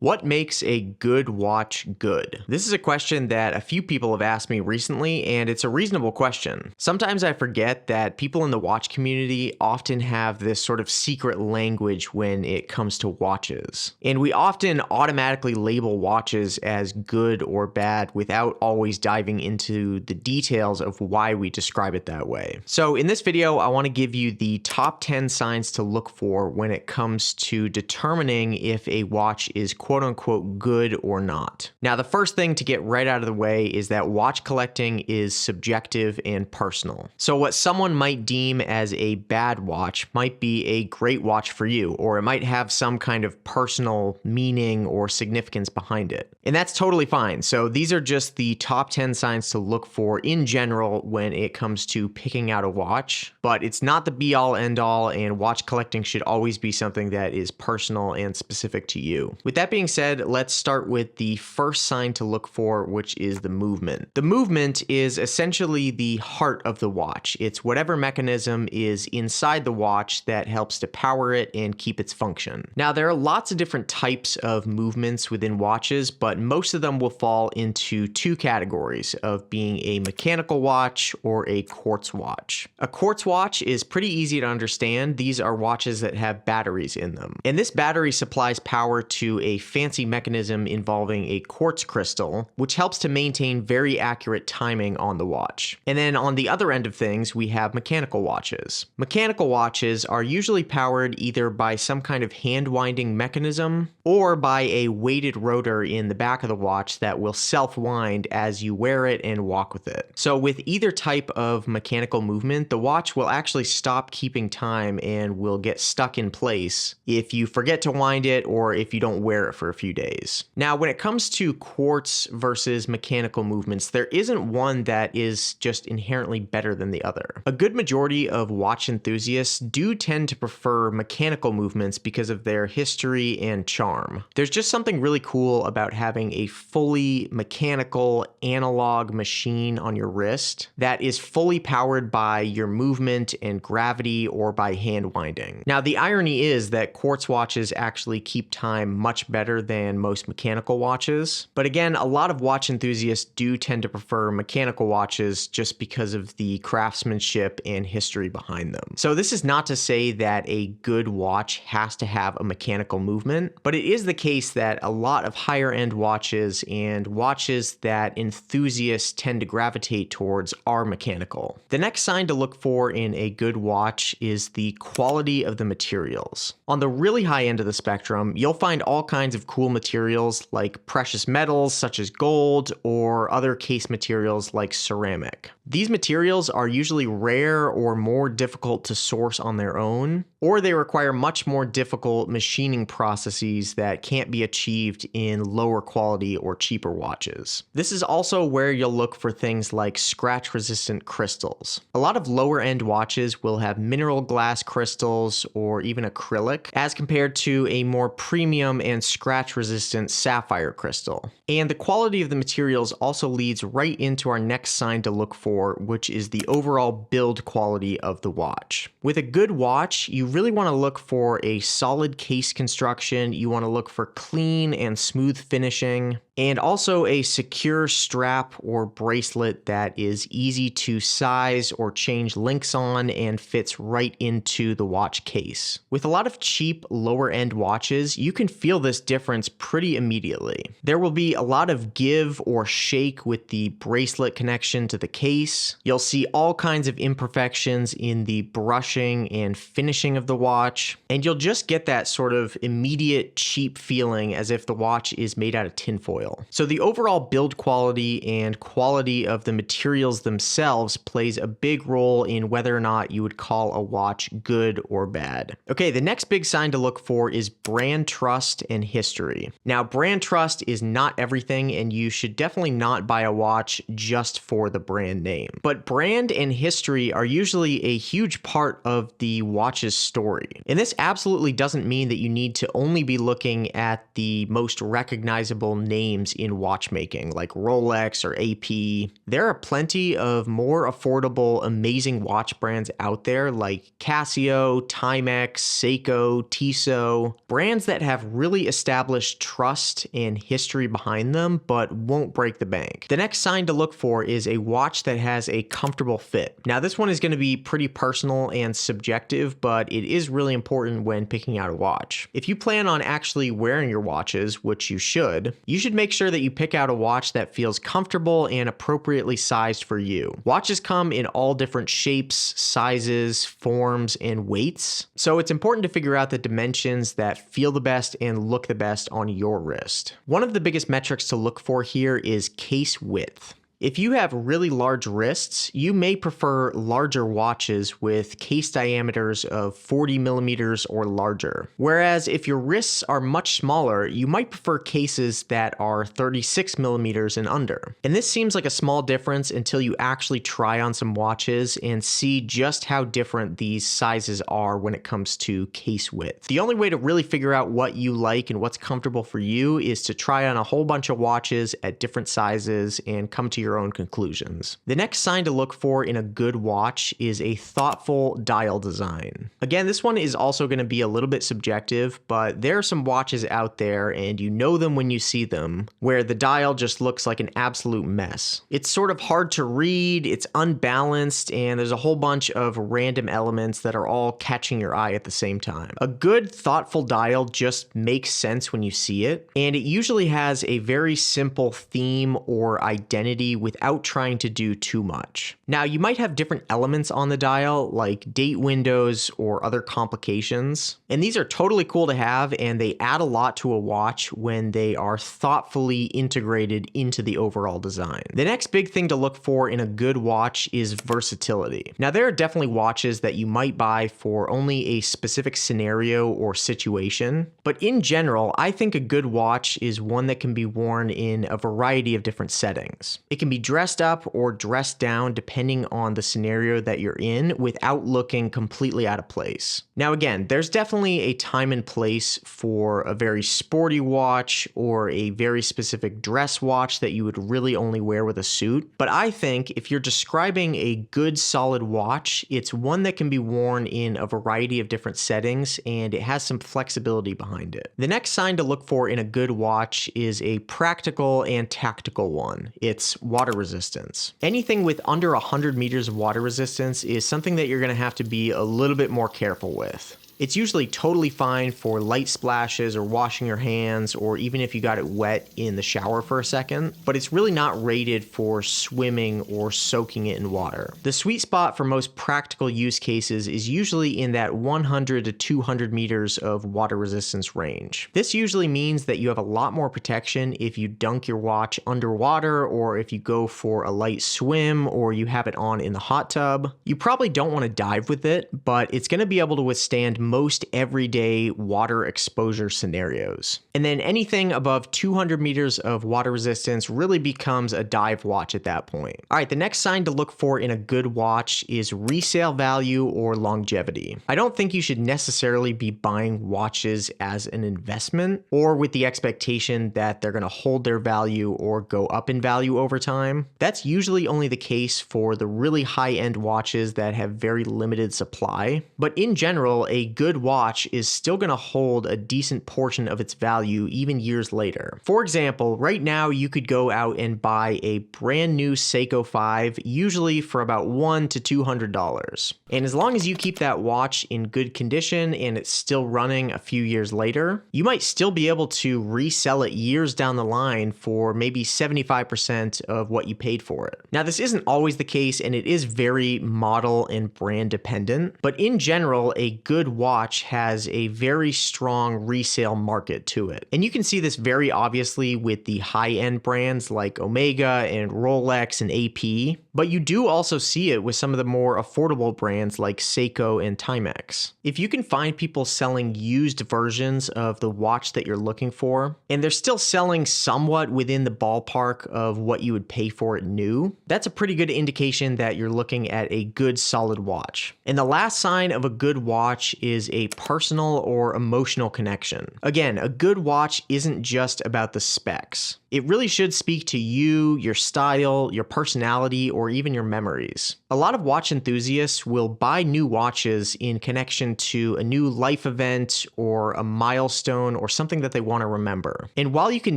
What makes a good watch good? This is a question that a few people have asked me recently, and it's a reasonable question. Sometimes I forget that people in the watch community often have this sort of secret language when it comes to watches. And we often automatically label watches as good or bad without always diving into the details of why we describe it that way. So in this video, I want to give you the top 10 signs to look for when it comes to determining if a watch is quote unquote good or not. Now, the first thing to get right out of the way is that watch collecting is subjective and personal. So what someone might deem as a bad watch might be a great watch for you, or it might have some kind of personal meaning or significance behind it. And that's totally fine. So these are just the top 10 signs to look for in general when it comes to picking out a watch, but it's not the be all end all, and watch collecting should always be something that is personal and specific to you. With that being said, let's start with the first sign to look for, which is the movement. The movement is essentially the heart of the watch. It's whatever mechanism is inside the watch that helps to power it and keep its function. Now, there are lots of different types of movements within watches, but most of them will fall into two categories of being a mechanical watch or a quartz watch. A quartz watch is pretty easy to understand. These are watches that have batteries in them. And this battery supplies power to a fancy mechanism involving a quartz crystal, which helps to maintain very accurate timing on the watch. And then on the other end of things, we have mechanical watches. Mechanical watches are usually powered either by some kind of hand winding mechanism or by a weighted rotor in the back of the watch that will self-wind as you wear it and walk with it. So with either type of mechanical movement, the watch will actually stop keeping time and will get stuck in place if you forget to wind it or if you don't wear it for a few days. Now, when it comes to quartz versus mechanical movements, there isn't one that is just inherently better than the other. A good majority of watch enthusiasts do tend to prefer mechanical movements because of their history and charm. There's just something really cool about having a fully mechanical analog machine on your wrist that is fully powered by your movement and gravity or by hand winding. Now, the irony is that quartz watches actually keep time much better than most mechanical watches. But again, a lot of watch enthusiasts do tend to prefer mechanical watches just because of the craftsmanship and history behind them. So this is not to say that a good watch has to have a mechanical movement, but it is the case that a lot of higher end watches and watches that enthusiasts tend to gravitate towards are mechanical. The next sign to look for in a good watch is the quality of the materials. On the really high end of the spectrum, you'll find all kinds of cool materials like precious metals such as gold or other case materials like ceramic. These materials are usually rare or more difficult to source on their own, or they require much more difficult machining processes that can't be achieved in lower quality or cheaper watches. This is also where you'll look for things like scratch-resistant crystals. A lot of lower-end watches will have mineral glass crystals or even acrylic, as compared to a more premium and scratch-resistant sapphire crystal. And the quality of the materials also leads right into our next sign to look for, which is the overall build quality of the watch. With a good watch, you really want to look for a solid case construction, you want to look for clean and smooth finishing, and also a secure strap or bracelet that is easy to size or change links on and fits right into the watch case. With a lot of cheap lower end watches, you can feel this difference pretty immediately. There will be a lot of give or shake with the bracelet connection to the case. You'll see all kinds of imperfections in the brushing and finishing of the watch, and you'll just get that sort of immediate cheap feeling as if the watch is made out of tinfoil. So the overall build quality and quality of the materials themselves plays a big role in whether or not you would call a watch good or bad. Okay, the next big sign to look for is brand trust and history. Now, brand trust is not everything, and you should definitely not buy a watch just for the brand name. But brand and history are usually a huge part of the watch's story. And this absolutely doesn't mean that you need to only be looking at the most recognizable names names in watchmaking, like Rolex or AP. There are plenty of more affordable, amazing watch brands out there like Casio, Timex, Seiko, Tissot, brands that have really established trust and history behind them, but won't break the bank. The next sign to look for is a watch that has a comfortable fit. Now, this one is going to be pretty personal and subjective, but it is really important when picking out a watch. If you plan on actually wearing your watches, which you should make sure that you pick out a watch that feels comfortable and appropriately sized for you. Watches come in all different shapes, sizes, forms, and weights, so it's important to figure out the dimensions that feel the best and look the best on your wrist. One of the biggest metrics to look for here is case width. If you have really large wrists, you may prefer larger watches with case diameters of 40 millimeters or larger. Whereas if your wrists are much smaller, you might prefer cases that are 36 millimeters and under. And this seems like a small difference until you actually try on some watches and see just how different these sizes are when it comes to case width. The only way to really figure out what you like and what's comfortable for you is to try on a whole bunch of watches at different sizes and come to your own conclusions. The next sign to look for in a good watch is a thoughtful dial design. Again, this one is also going to be a little bit subjective, but there are some watches out there, and you know them when you see them, where the dial just looks like an absolute mess. It's sort of hard to read, it's unbalanced, and there's a whole bunch of random elements that are all catching your eye at the same time. A good, thoughtful dial just makes sense when you see it, and it usually has a very simple theme or identity without trying to do too much. Now, you might have different elements on the dial, like date windows or other complications, and these are totally cool to have, and they add a lot to a watch when they are thoughtfully integrated into the overall design. The next big thing to look for in a good watch is versatility. Now, there are definitely watches that you might buy for only a specific scenario or situation, but in general, I think a good watch is one that can be worn in a variety of different settings. It can be dressed up or dressed down depending on the scenario that you're in without looking completely out of place. Now again, there's definitely a time and place for a very sporty watch or a very specific dress watch that you would really only wear with a suit, but I think if you're describing a good solid watch, it's one that can be worn in a variety of different settings and it has some flexibility behind it. The next sign to look for in a good watch is a practical and tactical one. It's water resistance. Anything with under 100 meters of water resistance is something that you're going to have to be a little bit more careful with. It's usually totally fine for light splashes or washing your hands, or even if you got it wet in the shower for a second, but it's really not rated for swimming or soaking it in water. The sweet spot for most practical use cases is usually in that 100 to 200 meters of water resistance range. This usually means that you have a lot more protection if you dunk your watch underwater, or if you go for a light swim, or you have it on in the hot tub. You probably don't want to dive with it, but it's going to be able to withstand most everyday water exposure scenarios. And then anything above 200 meters of water resistance really becomes a dive watch at that point. All right, the next sign to look for in a good watch is resale value or longevity. I don't think you should necessarily be buying watches as an investment or with the expectation that they're going to hold their value or go up in value over time. That's usually only the case for the really high-end watches that have very limited supply. But in general, a good watch is still going to hold a decent portion of its value even years later. For example, right now you could go out and buy a brand new Seiko 5, usually for about $100 to $200. And as long as you keep that watch in good condition and it's still running a few years later, you might still be able to resell it years down the line for maybe 75% of what you paid for it. Now, this isn't always the case, and it is very model and brand dependent, but in general, a good watch has a very strong resale market to it. And you can see this very obviously with the high-end brands like Omega and Rolex and AP, but you do also see it with some of the more affordable brands like Seiko and Timex. If you can find people selling used versions of the watch that you're looking for, and they're still selling somewhat within the ballpark of what you would pay for it new, that's a pretty good indication that you're looking at a good solid watch. And the last sign of a good watch is is a personal or emotional connection. Again, a good watch isn't just about the specs. It really should speak to you, your style, your personality, or even your memories. A lot of watch enthusiasts will buy new watches in connection to a new life event or a milestone or something that they want to remember. And while you can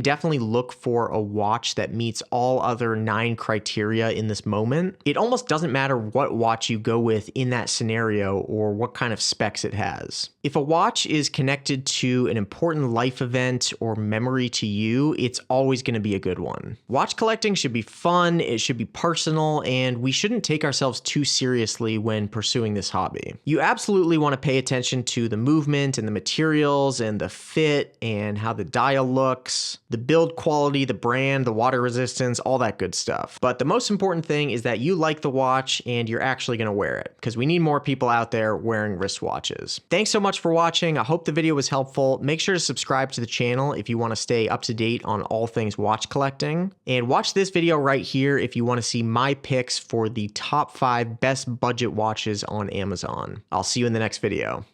definitely look for a watch that meets all other 9 criteria in this moment, it almost doesn't matter what watch you go with in that scenario or what kind of specs it has. If a watch is connected to an important life event or memory to you, it's always going to be a good one. Watch collecting should be fun, it should be personal, and we shouldn't take ourselves too seriously when pursuing this hobby. You absolutely want to pay attention to the movement and the materials and the fit and how the dial looks, the build quality, the brand, the water resistance, all that good stuff. But the most important thing is that you like the watch and you're actually going to wear it, because we need more people out there wearing wristwatches. Thanks so much for watching. I hope the video was helpful. Make sure to subscribe to the channel if you want to stay up to date on all things watch collecting. And watch this video right here if you want to see my picks for the top 5 best budget watches on Amazon. I'll see you in the next video.